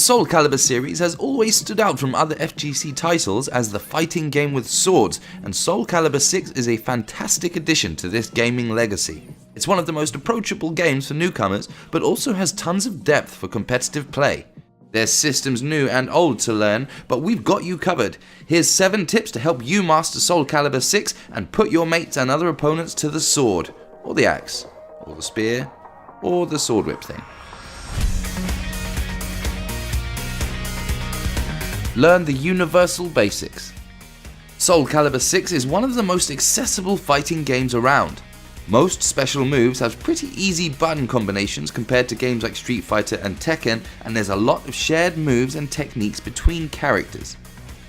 The Soulcalibur series has always stood out from other FGC titles as the fighting game with swords, and Soulcalibur 6 is a fantastic addition to this gaming legacy. It's one of the most approachable games for newcomers, but also has tons of depth for competitive play. There's systems new and old to learn, but we've got you covered. Here's 7 tips to help you master Soulcalibur 6 and put your mates and other opponents to the sword, or the axe, or the spear, or the sword whip thing. Learn the universal basics. Soulcalibur 6 is one of the most accessible fighting games around. Most special moves have pretty easy button combinations compared to games like Street Fighter and Tekken, and there's a lot of shared moves and techniques between characters.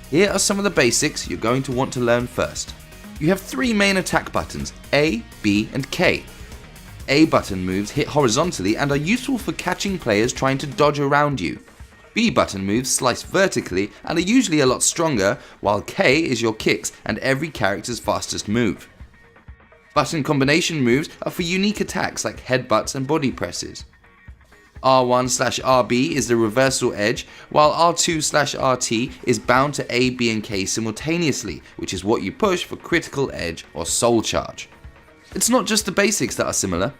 Here are some of the basics you're going to want to learn first. You have 3 main attack buttons, A, B and K. A button moves hit horizontally and are useful for catching players trying to dodge around you. B button moves slice vertically and are usually a lot stronger, while K is your kicks and every character's fastest move. Button combination moves are for unique attacks like headbutts and body presses. R1/RB is the reversal edge, while R2/RT is bound to A, B and K simultaneously, which is what you push for critical edge or soul charge. It's not just the basics that are similar.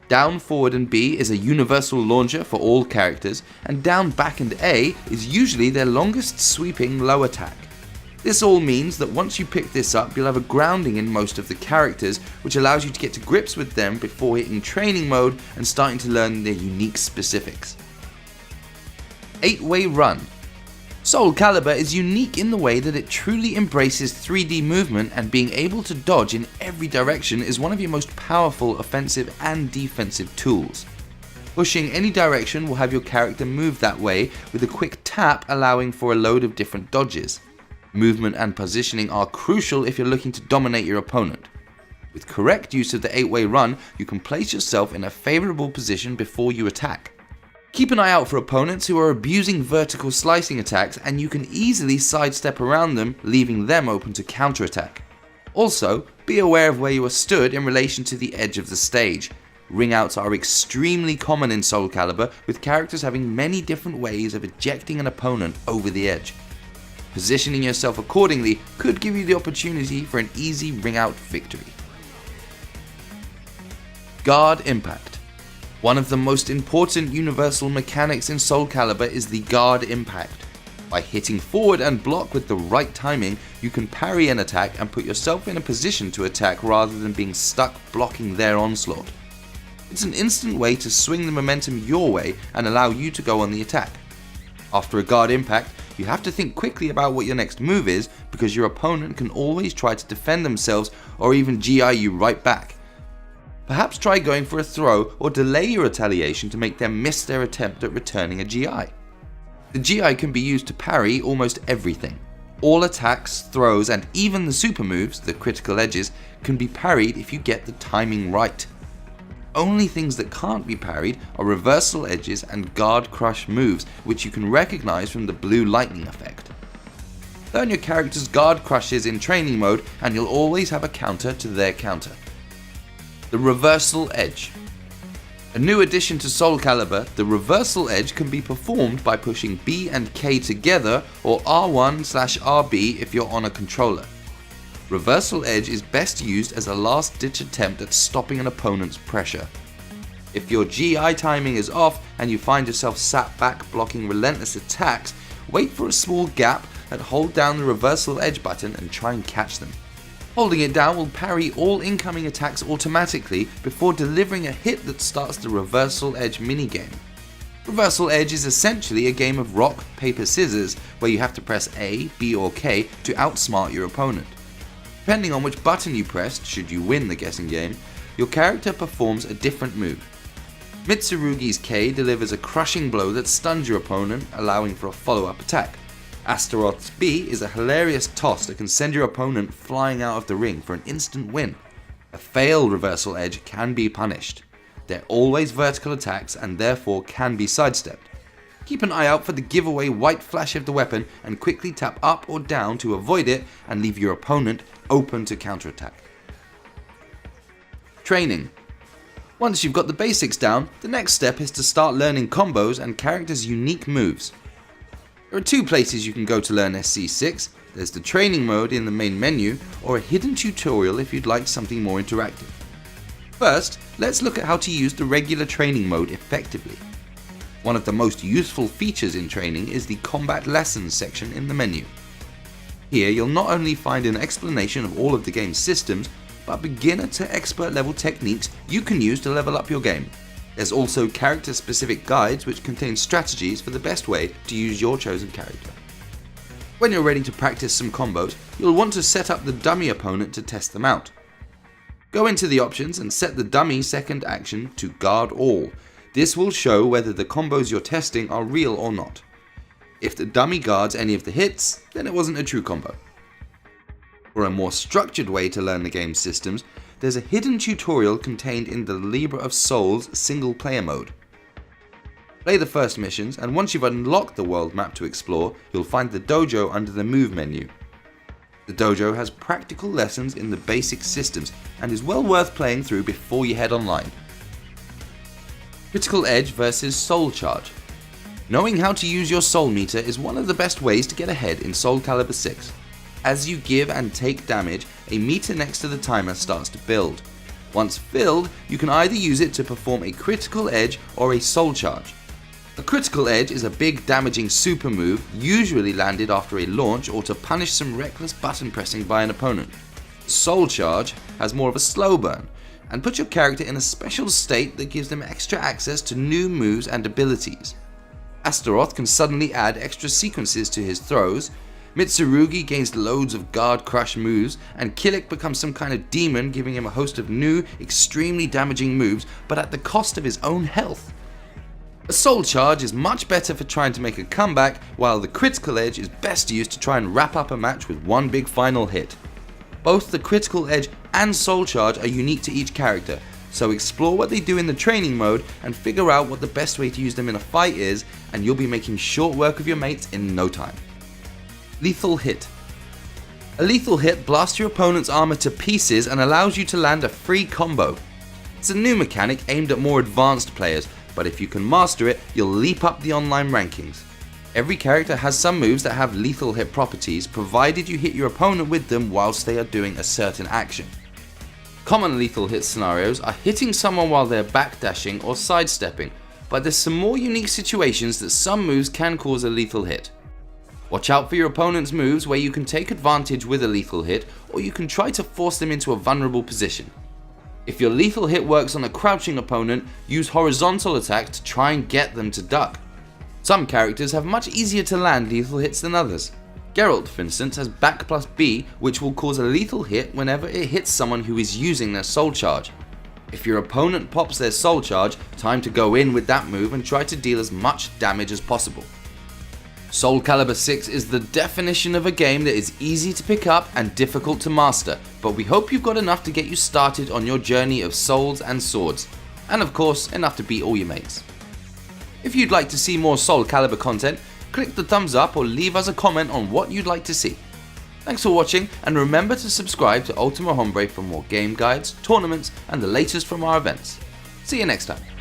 Down, forward and B is a universal launcher for all characters, and down, back and A is usually their longest sweeping low attack. This all means that once you pick this up, you'll have a grounding in most of the characters, which allows you to get to grips with them before hitting training mode and starting to learn their unique specifics. 8-way run. Soulcalibur is unique in the way that it truly embraces 3D movement, and being able to dodge in every direction is one of your most powerful offensive and defensive tools. Pushing any direction will have your character move that way, with a quick tap allowing for a load of different dodges. Movement and positioning are crucial if you're looking to dominate your opponent. With correct use of the 8-way run, you can place yourself in a favourable position before you attack. Keep an eye out for opponents who are abusing vertical slicing attacks, and you can easily sidestep around them, leaving them open to counterattack. Also, be aware of where you are stood in relation to the edge of the stage. Ring outs are extremely common in Soulcalibur, with characters having many different ways of ejecting an opponent over the edge. Positioning yourself accordingly could give you the opportunity for an easy ring out victory. Guard impact. One of the most important universal mechanics in Soulcalibur is the guard impact. By hitting forward and block with the right timing, you can parry an attack and put yourself in a position to attack rather than being stuck blocking their onslaught. It's an instant way to swing the momentum your way and allow you to go on the attack. After a guard impact, you have to think quickly about what your next move is, because your opponent can always try to defend themselves or even GI you right back. Perhaps try going for a throw or delay your retaliation to make them miss their attempt at returning a GI. The GI can be used to parry almost everything. All attacks, throws and even the super moves, the critical edges, can be parried if you get the timing right. Only things that can't be parried are reversal edges and guard crush moves, which you can recognize from the blue lightning effect. Learn your character's guard crushes in training mode and you'll always have a counter to their counter. The reversal edge. A new addition to Soulcalibur, the reversal edge can be performed by pushing B and K together, or R1/RB if you're on a controller. Reversal edge is best used as a last-ditch attempt at stopping an opponent's pressure. If your GI timing is off and you find yourself sat back blocking relentless attacks, wait for a small gap and hold down the reversal edge button and try and catch them. Holding it down will parry all incoming attacks automatically before delivering a hit that starts the reversal edge minigame. Reversal edge is essentially a game of rock, paper, scissors where you have to press A, B or K to outsmart your opponent. Depending on which button you pressed, should you win the guessing game, your character performs a different move. Mitsurugi's K delivers a crushing blow that stuns your opponent, allowing for a follow-up attack. Astaroth's B is a hilarious toss that can send your opponent flying out of the ring for an instant win. A failed reversal edge can be punished. They're always vertical attacks and therefore can be sidestepped. Keep an eye out for the giveaway white flash of the weapon and quickly tap up or down to avoid it and leave your opponent open to counterattack. Training. Once you've got the basics down, the next step is to start learning combos and characters' unique moves. There are two places you can go to learn SC6. There's the training mode in the main menu, or a hidden tutorial if you'd like something more interactive. First, let's look at how to use the regular training mode effectively. One of the most useful features in training is the combat lessons section in the menu. Here you'll not only find an explanation of all of the game's systems, but beginner to expert level techniques you can use to level up your game. There's also character specific guides which contain strategies for the best way to use your chosen character. When you're ready to practice some combos, you'll want to set up the dummy opponent to test them out. Go into the options and set the dummy second action to guard all. This will show whether the combos you're testing are real or not. If the dummy guards any of the hits, then it wasn't a true combo. For a more structured way to learn the game's systems, there's a hidden tutorial contained in the Libra of Souls single player mode. Play the first missions, and once you've unlocked the world map to explore, you'll find the dojo under the move menu. The dojo has practical lessons in the basic systems and is well worth playing through before you head online. Critical Edge versus Soul Charge. Knowing how to use your soul meter is one of the best ways to get ahead in Soulcalibur 6. As you give and take damage, a meter next to the timer starts to build. Once filled, you can either use it to perform a critical edge or a soul charge. A critical edge is a big damaging super move, usually landed after a launch or to punish some reckless button pressing by an opponent. Soul charge has more of a slow burn, and puts your character in a special state that gives them extra access to new moves and abilities. Astaroth can suddenly add extra sequences to his throws, Mitsurugi gains loads of guard crush moves, and Kilik becomes some kind of demon, giving him a host of new, extremely damaging moves, but at the cost of his own health. A soul charge is much better for trying to make a comeback, while the critical edge is best used to try and wrap up a match with one big final hit. Both the critical edge and soul charge are unique to each character, so explore what they do in the training mode and figure out what the best way to use them in a fight is, and you'll be making short work of your mates in no time. Lethal Hit. A lethal hit blasts your opponent's armor to pieces and allows you to land a free combo. It's a new mechanic aimed at more advanced players, but if you can master it, you'll leap up the online rankings. Every character has some moves that have lethal hit properties, provided you hit your opponent with them whilst they are doing a certain action. Common lethal hit scenarios are hitting someone while they're backdashing or sidestepping, but there's some more unique situations that some moves can cause a lethal hit. Watch out for your opponent's moves where you can take advantage with a lethal hit, or you can try to force them into a vulnerable position. If your lethal hit works on a crouching opponent, use horizontal attacks to try and get them to duck. Some characters have much easier to land lethal hits than others. Geralt, for instance, has back plus B, which will cause a lethal hit whenever it hits someone who is using their soul charge. If your opponent pops their soul charge, time to go in with that move and try to deal as much damage as possible. Soulcalibur 6 is the definition of a game that is easy to pick up and difficult to master, but we hope you've got enough to get you started on your journey of souls and swords, and of course enough to beat all your mates. If you'd like to see more Soulcalibur content, click the thumbs up or leave us a comment on what you'd like to see. Thanks for watching, and remember to subscribe to Ultimo Hombre for more game guides, tournaments, and the latest from our events. See you next time.